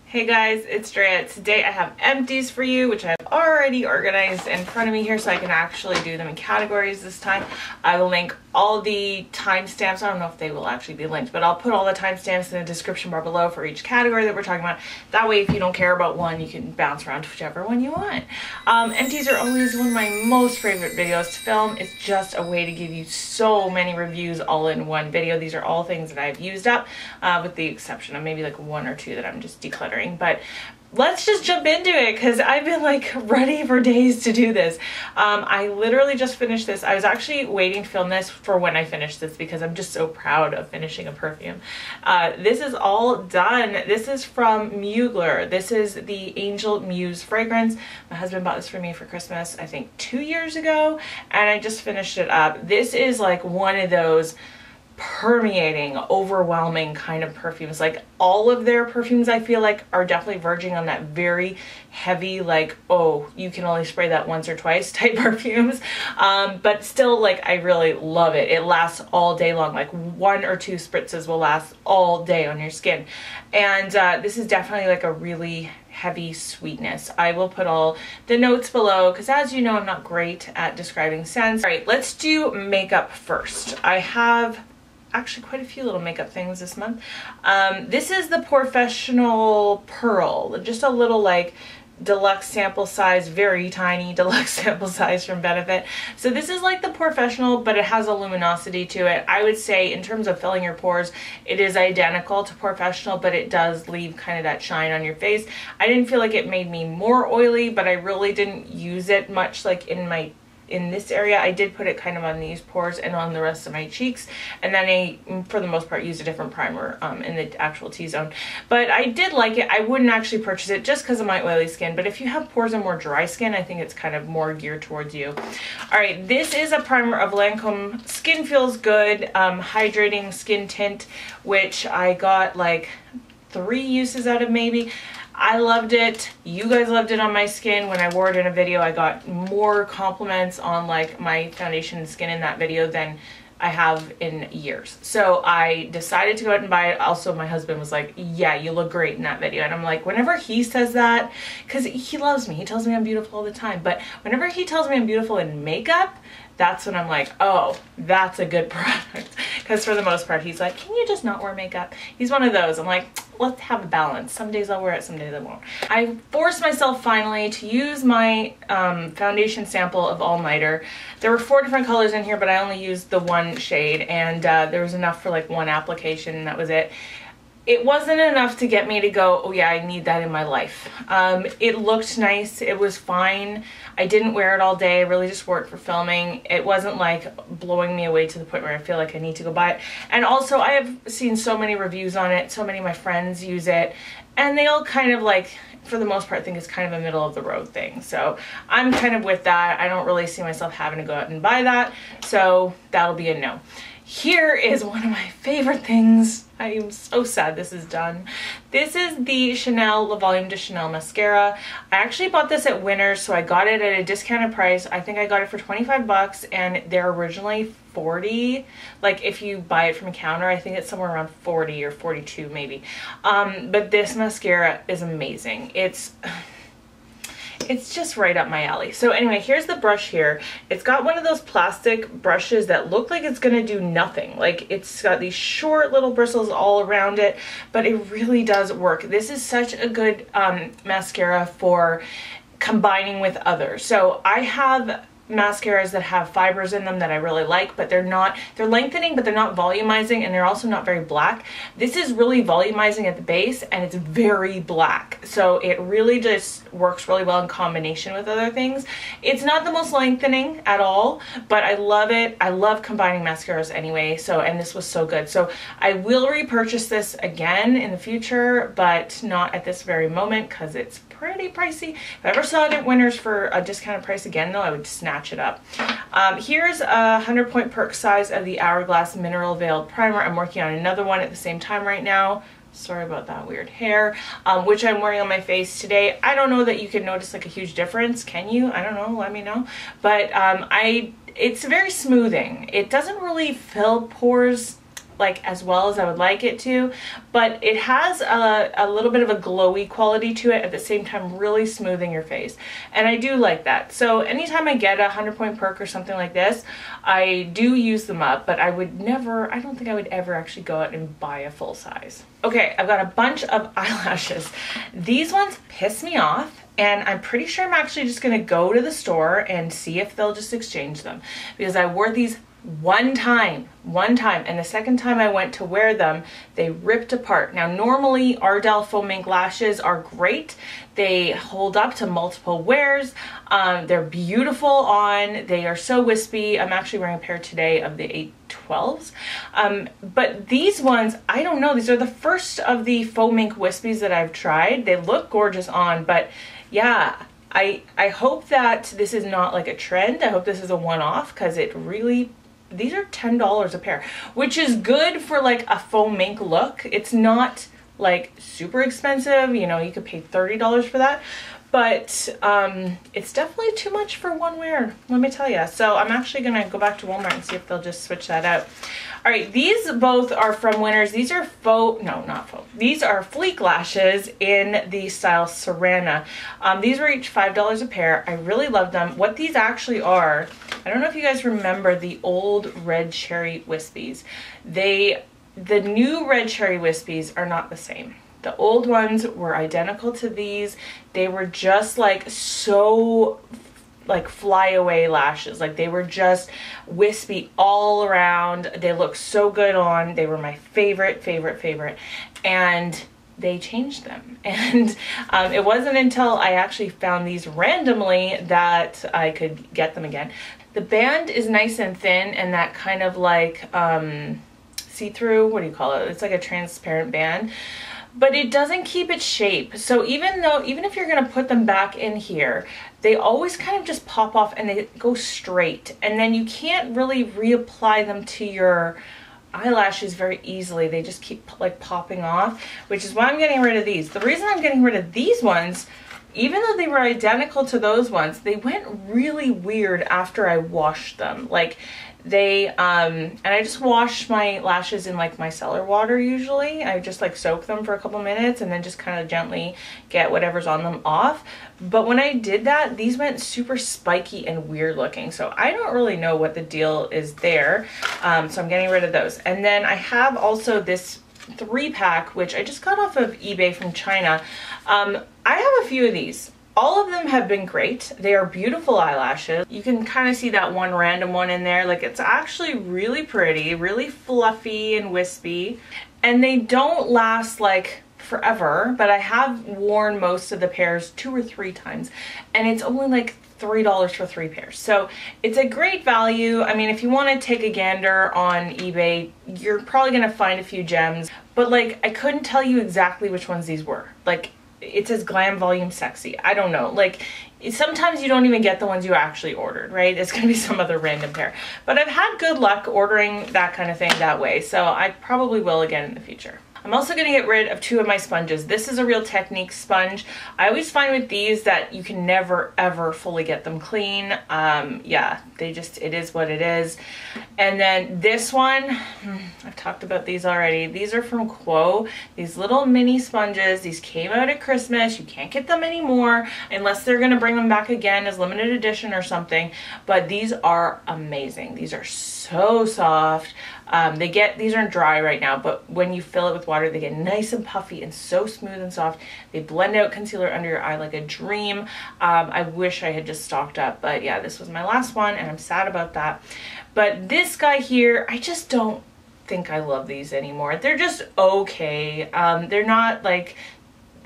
Hey guys, it's Drea. Today I have empties for you, which I've already organized in front of me here so I can actually do them in categories this time. I will link all the timestamps. I don't know if they will actually be linked, but I'll put all the timestamps in the description bar below for each category that we're talking about. That way, if you don't care about one, you can bounce around to whichever one you want. Empties are always one of my most favorite videos to film. It's just a way to give you so many reviews all in one video. These are all things that I've used up, with the exception of maybe like one or two that I'm just decluttering. But let's just jump into it because I've been like ready for days to do this. I literally just finished this. I was actually waiting to film this for when I finish this because I'm just so proud of finishing a perfume. This is all done. This is from Mugler. This is the Angel Muse fragrance. My husband bought this for me for Christmas, I think 2 years ago, and I just finished it up. This is like one of those permeating, overwhelming kind of perfumes. Like all of their perfumes I feel like are definitely verging on that very heavy, like, oh, you can only spray that once or twice type perfumes. But still, like, I really love it. It lasts all day long. Like 1 or 2 spritzes will last all day on your skin. And this is definitely like a really heavy sweetness. I will put all the notes below because, as you know, I'm not great at describing scents. All right, let's do makeup first. I have actually quite a few little makeup things this month. This is the Professional Pearl, just a little like deluxe sample size, very tiny deluxe sample size from Benefit. So this is like the Professional, but it has a luminosity to it. I would say in terms of filling your pores, it is identical to Professional, but it does leave kind of that shine on your face. I didn't feel like it made me more oily, but I really didn't use it much like in this area. I did put it kind of on these pores and on the rest of my cheeks, and then I, for the most part, used a different primer in the actual T-zone. But I did like it. I wouldn't actually purchase it just because of my oily skin, but if you have pores and more dry skin, I think it's kind of more geared towards you. All right, this is a primer of Lancome Skin Feels Good Hydrating Skin Tint, which I got like 3 uses out of maybe. I loved it. You guys loved it on my skin. When I wore it in a video, I got more compliments on like my foundation and skin in that video than I have in years. So I decided to go out and buy it. Also, my husband was like, yeah, you look great in that video. And I'm like, whenever he says that, because he loves me, he tells me I'm beautiful all the time, but whenever he tells me I'm beautiful in makeup, that's when I'm like, oh, that's a good product. Because for the most part, he's like, can you just not wear makeup? He's one of those. I'm like, let's have a balance. Some days I'll wear it, some days I won't. I forced myself finally to use my foundation sample of All Nighter. There were 4 different colors in here, but I only used the 1 shade, and there was enough for like 1 application, and that was it. It wasn't enough to get me to go, oh yeah, I need that in my life. It looked nice. It was fine. I didn't wear it all day. I really just wore it for filming. It wasn't like blowing me away to the point where I feel like I need to go buy it. And also, I have seen so many reviews on it. So many of my friends use it. And they all kind of like, for the most part, think it's kind of a middle of the road thing. So I'm kind of with that. I don't really see myself having to go out and buy that. So that'll be a no. Here is one of my favorite things. I am so sad this is done. This is the Chanel Le Volume de Chanel mascara. I actually bought this at Winners, so I got it at a discounted price. I think I got it for 25 bucks, and they're originally 40. Like if you buy it from a counter, I think it's somewhere around 40 or 42 maybe. But this mascara is amazing. It's just right up my alley. So anyway, here's the brush here. It's got one of those plastic brushes that look like it's gonna do nothing. Like it's got these short little bristles all around it, but it really does work. This is such a good mascara for combining with others. So I have mascaras that have fibers in them that I really like, but they're lengthening, but they're not volumizing, and they're also not very black. This is really volumizing at the base, and it's very black. So it really just works really well in combination with other things. It's not the most lengthening at all, but I love it. I love combining mascaras anyway, so, and this was so good. So I will repurchase this again in the future, but not at this very moment because it's pretty pricey. If I ever saw it at Winners for a discounted price again though, I would snatch it up. Here's a 100-point perk size of the Hourglass Mineral Veiled Primer. I'm working on another one at the same time right now. Sorry about that weird hair, which I'm wearing on my face today. I don't know that you can notice like a huge difference. Can you? I don't know. Let me know. But it's very smoothing. It doesn't really fill pores like as well as I would like it to, but it has a little bit of a glowy quality to it, at the same time really smoothing your face, and I do like that. So anytime I get a 100-point perk or something like this, I do use them up, but I don't think I would ever actually go out and buy a full size. Okay, I've got a bunch of eyelashes. These ones piss me off, and I'm pretty sure I'm actually just gonna go to the store and see if they'll just exchange them, because I wore these one time, and the second time I went to wear them, they ripped apart. Now normally Ardell Foam Ink lashes are great. They hold up to multiple wears. They're beautiful on. They are so wispy. I'm actually wearing a pair today of the 812s. But these ones, I don't know. These are the first of the Foam Ink wispies that I've tried. They look gorgeous on, but yeah, I hope that this is not like a trend. I hope this is a one-off, because it really, these are $10 a pair, which is good for like a foam ink look. It's not like super expensive, you know, you could pay $30 for that, but it's definitely too much for one wear, let me tell you. So I'm actually gonna go back to Walmart and see if they'll just switch that out. All right, these both are from Winners. These are these are Fleek lashes in the style Serena. These were each $5 a pair. I really love them. What these actually are, I don't know if you guys remember the old red cherry wispies. The new red cherry wispies are not the same. The old ones were identical to these. They were just like so like flyaway lashes. Like they were just wispy all around. They looked so good on. They were my favorite. And they changed them. And it wasn't until I actually found these randomly that I could get them again. The band is nice and thin, and that kind of like see-through, what do you call it? It's like a transparent band, but it doesn't keep its shape. So even if you're gonna put them back in here, they always kind of just pop off and they go straight, and then you can't really reapply them to your eyelashes very easily. They just keep like popping off, which is why I'm getting rid of these. The reason I'm getting rid of these ones, even though they were identical to those ones, they went really weird after I washed them. Like they, and I just wash my lashes in like micellar water usually. I just like soak them for a couple minutes and then just kind of gently get whatever's on them off. But when I did that, these went super spiky and weird looking. So I don't really know what the deal is there. So I'm getting rid of those. And then I have also this 3-pack, which I just got off of eBay from China. I have a few of these. All of them have been great. They are beautiful eyelashes. You can kind of see that one random one in there. Like it's actually really pretty, really fluffy and wispy. And they don't last like forever, but I have worn most of the pairs 2 or 3 times, and it's only like $3 for 3 pairs. So it's a great value. I mean, if you want to take a gander on eBay, you're probably going to find a few gems, but like I couldn't tell you exactly which ones these were. Like it says Glam Volume Sexy. I don't know. Like sometimes you don't even get the ones you actually ordered, right? It's going to be some other random pair. But I've had good luck ordering that kind of thing that way, so I probably will again in the future. I'm also going to get rid of 2 of my sponges. This is a Real Techniques sponge. I always find with these that you can never ever fully get them clean. Yeah, it is what it is. And then this one, I've talked about these already. These are from Quo. These little mini sponges. These came out at Christmas. You can't get them anymore unless they're going to bring them back again as limited edition or something. But these are amazing. These are so soft. These aren't dry right now, but when you fill it with water, they get nice and puffy and so smooth and soft. They blend out concealer under your eye like a dream. I wish I had just stocked up, but yeah, this was my last one and I'm sad about that. But this guy here, I just don't think I love these anymore. They're just okay. They're not like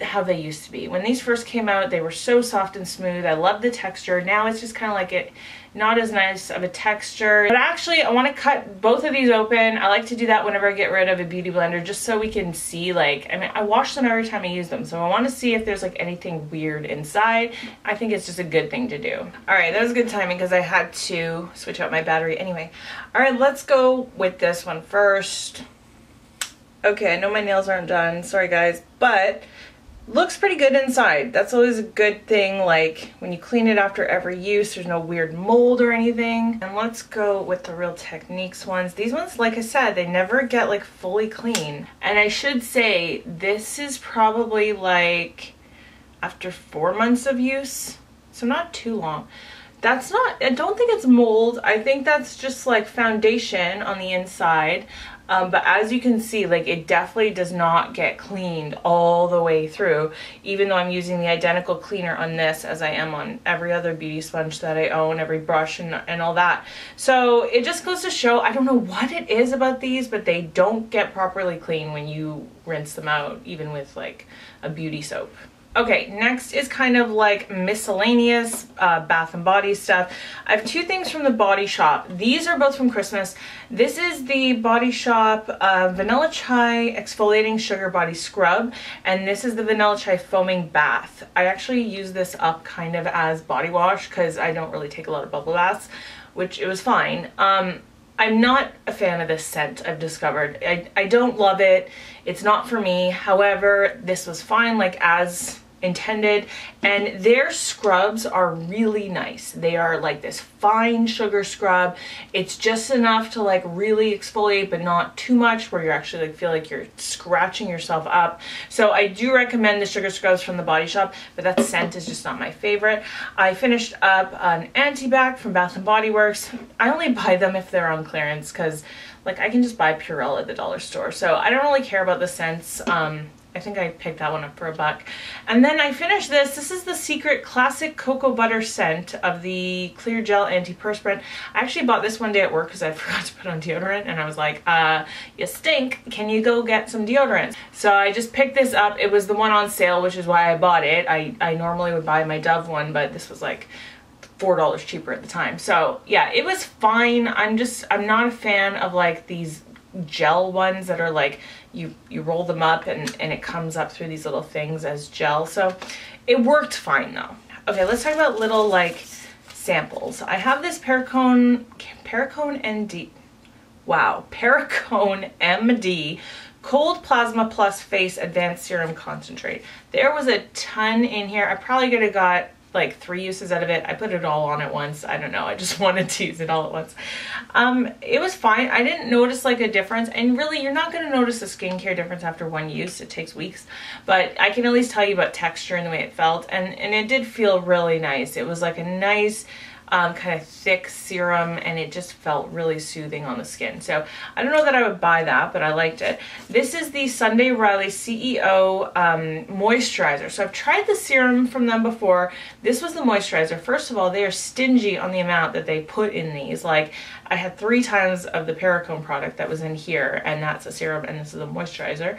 how they used to be. When these first came out, they were so soft and smooth. I love the texture. Now it's just kind of like not as nice of a texture. But actually, I want to cut both of these open. I like to do that whenever I get rid of a beauty blender, just so we can see, like, I mean, I wash them every time I use them, so I want to see if there's like anything weird inside. I think it's just a good thing to do. All right, that was good timing because I had to switch out my battery anyway. All right, let's go with this one first. Okay, I know my nails aren't done, sorry guys, but Looks pretty good inside. That's always a good thing, like when you clean it after every use, there's no weird mold or anything. And let's go with the Real Techniques ones. These ones, like I said, they never get like fully clean. And I should say, this is probably like after 4 months of use, so not too long. That's not, I don't think it's mold. I think that's just like foundation on the inside. But as you can see, like it definitely does not get cleaned all the way through, even though I'm using the identical cleaner on this as I am on every other beauty sponge that I own, every brush and all that. So it just goes to show, I don't know what it is about these, but they don't get properly clean when you rinse them out, even with like a beauty soap. Okay, next is kind of like miscellaneous Bath and Body stuff. I have 2 things from the Body Shop. These are both from Christmas. This is the Body Shop Vanilla Chai Exfoliating Sugar Body Scrub, and this is the Vanilla Chai Foaming Bath. I actually use this up kind of as body wash because I don't really take a lot of bubble baths, which it was fine. I'm not a fan of this scent, I've discovered. I don't love it. It's not for me. However, this was fine, like as intended, and their scrubs are really nice. They are like this fine sugar scrub. It's just enough to like really exfoliate, but not too much where you actually like feel like you're scratching yourself up. So I do recommend the sugar scrubs from the Body Shop, but that scent is just not my favorite. I finished up an anti-bac from Bath and Body Works. I only buy them if they're on clearance because like I can just buy Purell at the dollar store, so I don't really care about the scents. I think I picked that one up for $1. And then I finished this. This is the Secret Classic Cocoa Butter scent of the Clear Gel Antiperspirant. I actually bought this one day at work because I forgot to put on deodorant, and I was like, you stink. Can you go get some deodorant? So I just picked this up. It was the one on sale, which is why I bought it. I normally would buy my Dove one, but this was like $4 cheaper at the time. So yeah, it was fine. I'm not a fan of like these gel ones that are like you roll them up and it comes up through these little things as gel. So it worked fine though. Okay, let's talk about little like samples. I have this Perricone MD Cold Plasma Plus Face Advanced Serum Concentrate. There was a ton in here. I probably could have got like 3 uses out of it. I put it all on at once. I don't know. I just wanted to use it all at once. It was fine. I didn't notice like a difference, and really you're not going to notice a skincare difference after 1 use. It takes weeks, but I can at least tell you about texture and the way it felt, and it did feel really nice. It was like a nice kind of thick serum, and it just felt really soothing on the skin. So I don't know that I would buy that, but I liked it. This is the Sunday Riley CEO moisturizer. So I've tried the serum from them before. This was the moisturizer. First of all, they are stingy on the amount that they put in these. Like I had 3 times of the Perricone product that was in here, and that's a serum and this is a moisturizer.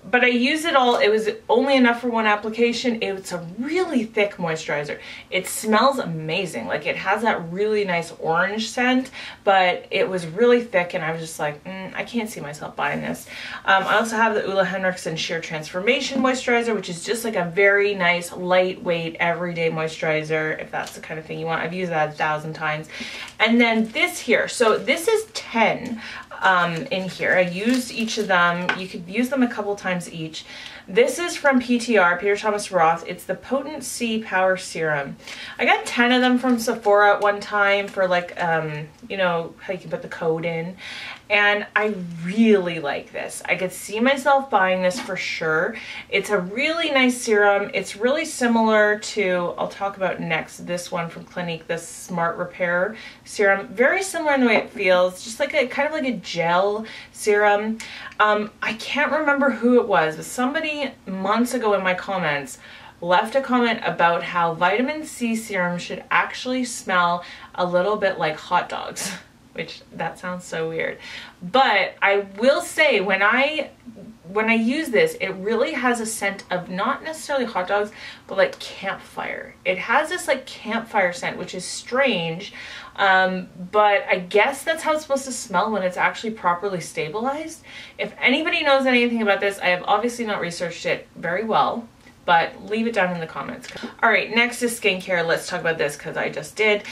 But I used it all. It was only enough for 1 application. It's a really thick moisturizer. It smells amazing. Like it has that really nice orange scent, but it was really thick, and I was just like, I can't see myself buying this. I also have the Ole Henriksen Sheer Transformation Moisturizer, which is just like a very nice, lightweight, everyday moisturizer, if that's the kind of thing you want. I've used that 1,000 times. And then this here. So this is 10. In here. I used each of them. You could use them a couple times each. This is from PTR, Peter Thomas Roth. It's the Potent C Power Serum. I got 10 of them from Sephora at one time for like, you know, how you can put the code in. And I really like this. I could see myself buying this for sure. It's a really nice serum. It's really similar to, I'll talk about next, this one from Clinique, this Smart Repair serum. Very similar in the way it feels, just like a kind of like a gel serum. I can't remember who it was, but somebody months ago in my comments left a comment about how vitamin C serum should actually smell a little bit like hot dogs. Which that sounds so weird, but I will say when I use this, it really has a scent of not necessarily hot dogs, but like campfire. It has this like campfire scent, which is strange, but I guess that's how it's supposed to smell when it's actually properly stabilized. If anybody knows anything about this, I have obviously not researched it very well, but leave it down in the comments. All right, next is skincare. Let's talk about this because I just did.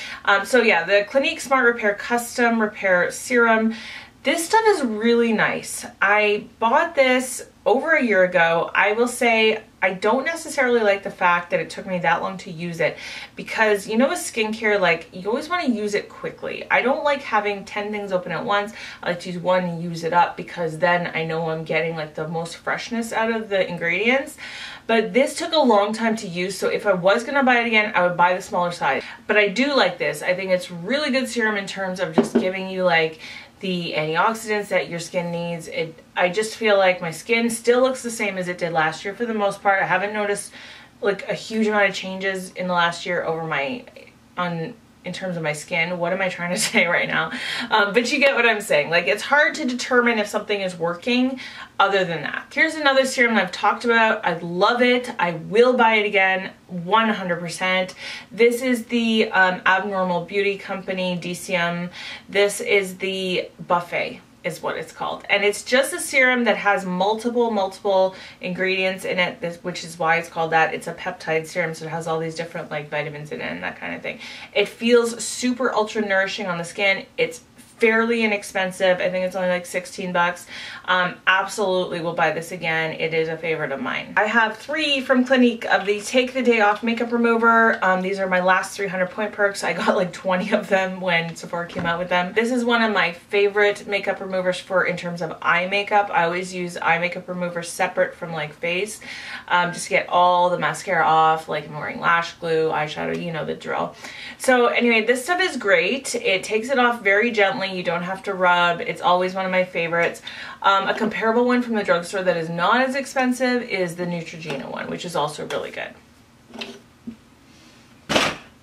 So yeah, the Clinique Smart Repair Custom Repair Serum. This stuff is really nice. I bought this over a year ago. I will say I don't necessarily like the fact that it took me that long to use it, because you know with skincare, like you always want to use it quickly. I don't like having 10 things open at once. I like to use one and use it up, because then I know I'm getting like the most freshness out of the ingredients. But this took a long time to use, so if I was gonna buy it again, I would buy the smaller size. But I do like this. I think it's really good serum in terms of just giving you like the antioxidants that your skin needs. I just feel like my skin still looks the same as it did last year for the most part. I haven't noticed like a huge amount of changes in the last year over in terms of my skin. What am I trying to say right now? But you get what I'm saying. Like, it's hard to determine if something is working other than that. Here's another serum that I've talked about. I love it. I will buy it again, 100%. This is the Abnormal Beauty Company DCM. This is the Buffet is what it's called, and it's just a serum that has multiple ingredients in it, which is why it's called that. It's a peptide serum, so it has all these different like vitamins in it and that kind of thing. It feels super ultra nourishing on the skin. It's fairly inexpensive. I think it's only like 16 bucks. Absolutely will buy this again. It is a favorite of mine. I have 3 from Clinique of the Take the Day Off makeup remover. These are my last 300 point perks. I got like 20 of them when Sephora came out with them. This is one of my favorite makeup removers for in terms of eye makeup. I always use eye makeup remover separate from like face, just to get all the mascara off, like I'm wearing lash glue, eyeshadow, you know the drill. So anyway, this stuff is great. It takes it off very gently. You don't have to rub. It's always one of my favorites. A comparable one from the drugstore that is not as expensive is the Neutrogena one, which is also really good.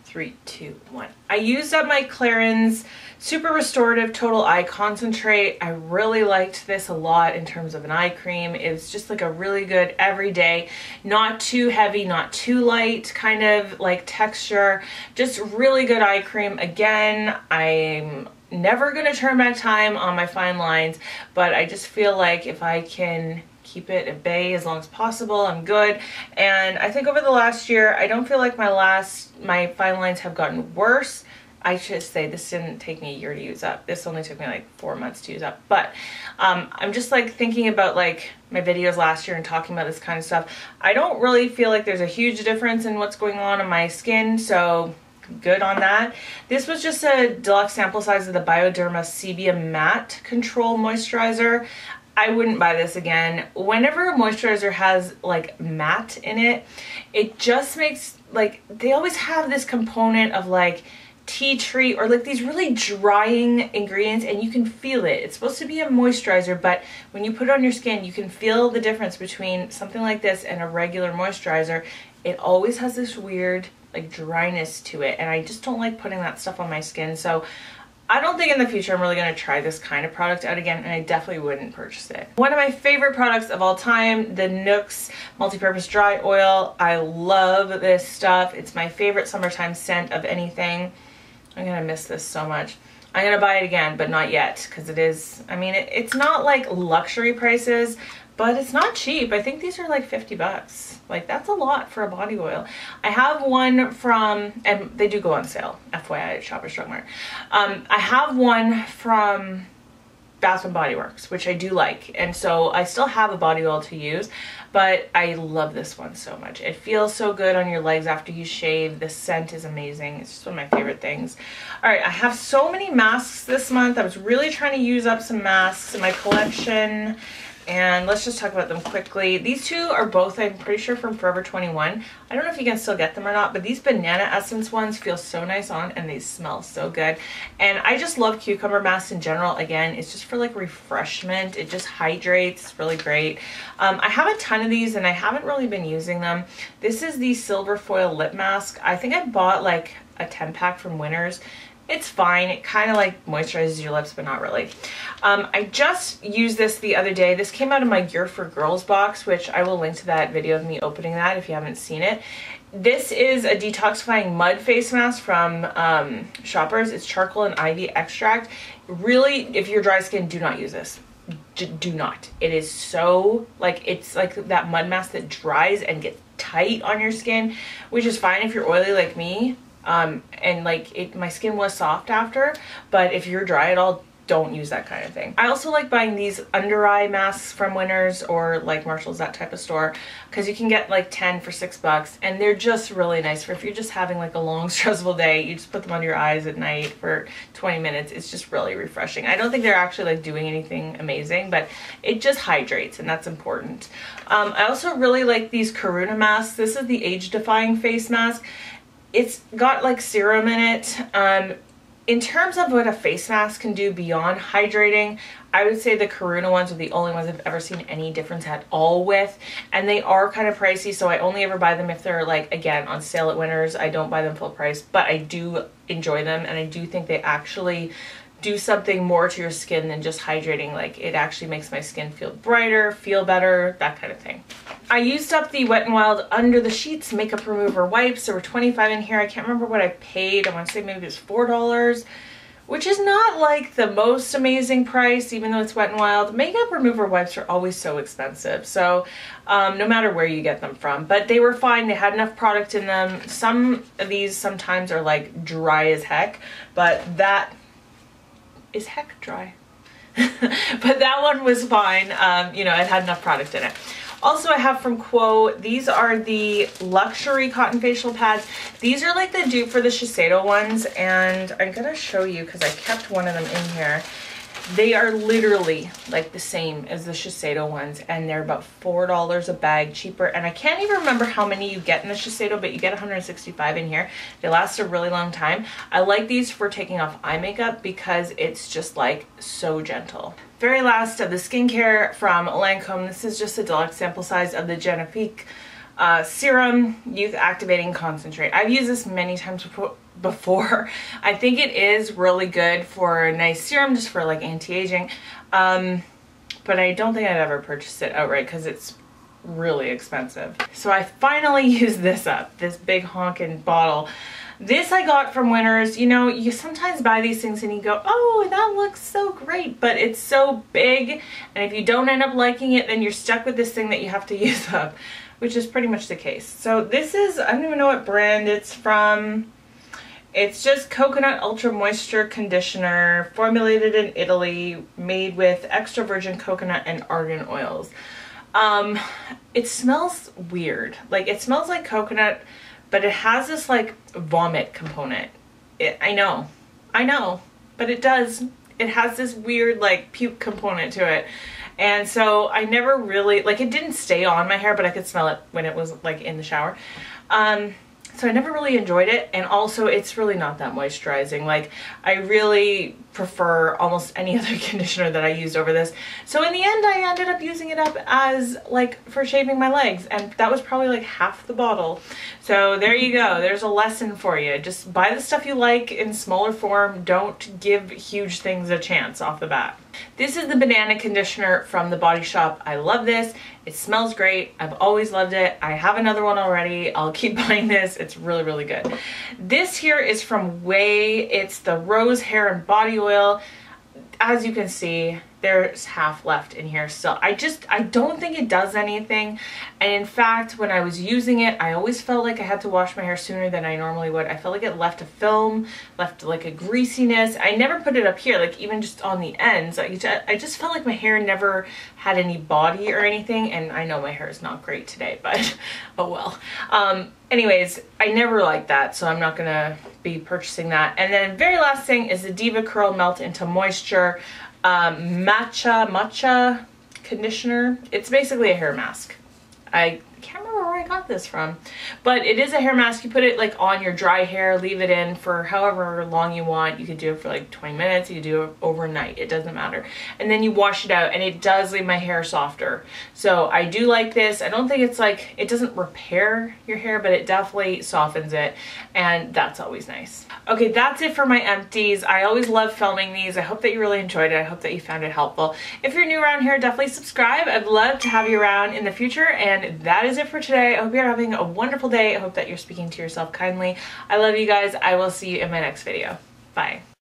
3, 2, 1. I used up my Clarins Super Restorative Total Eye Concentrate. I really liked this a lot in terms of an eye cream. It's just like a really good everyday, not too heavy, not too light kind of like texture. Just really good eye cream. Again, I'm never gonna turn back time on my fine lines, but I just feel like if I can keep it at bay as long as possible, I'm good. And I think over the last year, I don't feel like my fine lines have gotten worse. I should say this didn't take me a year to use up. This only took me like 4 months to use up. But I'm just like thinking about like my videos last year and talking about this kind of stuff. I don't really feel like there's a huge difference in what's going on in my skin, so good on that. This was just a deluxe sample size of the Bioderma Sebia Matte Control Moisturizer. I wouldn't buy this again. Whenever a moisturizer has like matte in it, it just makes like, they always have this component of like tea tree or like these really drying ingredients, and you can feel it. It's supposed to be a moisturizer, but when you put it on your skin, you can feel the difference between something like this and a regular moisturizer. It always has this weird like dryness to it, and I just don't like putting that stuff on my skin. So I don't think in the future I'm really going to try this kind of product out again, and I definitely wouldn't purchase it. One of my favorite products of all time, the Nooks Multi-Purpose Dry Oil. I love this stuff. It's my favorite summertime scent of anything. I'm going to miss this so much. I'm going to buy it again, but not yet, because it is, I mean, it's not like luxury prices, but it's not cheap. I think these are like 50 bucks. Like, that's a lot for a body oil. I have one from, and they do go on sale, FYI, at Shoppers Drug Mart. I have one from Bath & Body Works, which I do like, and so I still have a body oil to use, but I love this one so much. It feels so good on your legs after you shave. The scent is amazing. It's just one of my favorite things. All right, I have so many masks this month. I was really trying to use up some masks in my collection, and let's just talk about them quickly. These two are both, I'm pretty sure, from Forever 21. I don't know if you can still get them or not, but these banana essence ones feel so nice on, and they smell so good. And I just love cucumber masks in general. Again, it's just for like refreshment. It just hydrates. It's really great. I have a ton of these, and I haven't really been using them. This is the Silver Foil Lip Mask. I think I bought like a 10-pack from Winners. It's fine. It kind of like moisturizes your lips, but not really. I just used this the other day. This came out of my Gear for Girls box, which I will link to that video of me opening that if you haven't seen it. This is a detoxifying mud face mask from Shoppers. It's charcoal and ivy extract. Really, if you're dry skin, do not use this. Do not. It is so, like, it's like that mud mask that dries and gets tight on your skin, which is fine if you're oily like me. And like my skin was soft after, but if you're dry at all, don't use that kind of thing. I also like buying these under eye masks from Winners or like Marshall's, that type of store, because you can get like 10 for $6 and they're just really nice for if you're just having like a long stressful day. You just put them under your eyes at night for 20 minutes. It's just really refreshing. I don't think they're actually like doing anything amazing, but it just hydrates and that's important. I also really like these Karuna masks. This is the age defying face mask. It's got like serum in it. In terms of what a face mask can do beyond hydrating, I would say the Karuna ones are the only ones I've ever seen any difference at all with, and they are kind of pricey, so I only ever buy them if they're like, again, on sale at Winners. I don't buy them full price, but I do enjoy them, and I do think they actually do something more to your skin than just hydrating. Like, it actually makes my skin feel brighter, feel better, that kind of thing. I used up the Wet n Wild Under the Sheets makeup remover wipes. There were 25 in here. I can't remember what I paid. I want to say maybe it was $4, which is not like the most amazing price, even though it's Wet n Wild. Makeup remover wipes are always so expensive, so no matter where you get them from. But they were fine. They had enough product in them. Some of these sometimes are like dry as heck, but that is heck dry. But that one was fine. You know, it had enough product in it. Also, I have from Quo, these are the luxury cotton facial pads. These are like the dupe for the Shiseido ones, and I'm gonna show you because I kept one of them in here. They are literally like the same as the Shiseido ones, and they're about $4 a bag cheaper. And I can't even remember how many you get in the Shiseido, but you get 165 in here. They last a really long time. I like these for taking off eye makeup because it's just like so gentle. Very last of the skincare from Lancome. This is just a deluxe sample size of the Genifique Serum Youth Activating Concentrate. I've used this many times before. I think it is really good for a nice serum, just for like anti-aging, but I don't think I'd ever purchase it outright because it's really expensive. So I finally used this up, this big honking bottle. This I got from Winners. You know, you sometimes buy these things and you go, oh, that looks so great, but it's so big, and if you don't end up liking it, then you're stuck with this thing that you have to use up, which is pretty much the case. So this is, I don't even know what brand it's from. It's just Coconut Ultra Moisture Conditioner, formulated in Italy, made with extra virgin coconut and argan oils. It smells weird. Like, it smells like coconut, but it has this like vomit component. I know, but it does. It has this weird like puke component to it. And so I never really, like, it didn't stay on my hair, but I could smell it when it was like in the shower. So I never really enjoyed it, and also it's really not that moisturizing. Like, I really prefer almost any other conditioner that I used over this. So in the end, I ended up using it up as like for shaving my legs, and that was probably like half the bottle. So there you go. There's a lesson for you. Just buy the stuff you like in smaller form. Don't give huge things a chance off the bat. This is the banana conditioner from the Body Shop. I love this. It smells great. I've always loved it. I have another one already. I'll keep buying this. It's really, really good. This here is from Way. It's the Rose Hair and Body Oil. As you can see, there's half left in here still. I don't think it does anything. And in fact, when I was using it, I always felt like I had to wash my hair sooner than I normally would. I felt like it left a film, left like a greasiness. I never put it up here, like even just on the ends. I just felt like my hair never had any body or anything. And I know my hair is not great today, but oh well. Anyways, I never liked that, so I'm not gonna be purchasing that. And then very last thing is the Diva Curl Melt into Moisture matcha conditioner. It's basically a hair mask. I can't remember where I got this from, but it is a hair mask. You put it like on your dry hair, leave it in for however long you want. You could do it for like 20 minutes. You could do it overnight. It doesn't matter. And then you wash it out, and it does leave my hair softer. So I do like this. I don't think it's like, it doesn't repair your hair, but it definitely softens it, and that's always nice. Okay, that's it for my empties. I always love filming these. I hope that you really enjoyed it. I hope that you found it helpful. If you're new around here, definitely subscribe. I'd love to have you around in the future, and that is it for today. I hope you're having a wonderful day. I hope that you're speaking to yourself kindly. I love you guys. I will see you in my next video. Bye.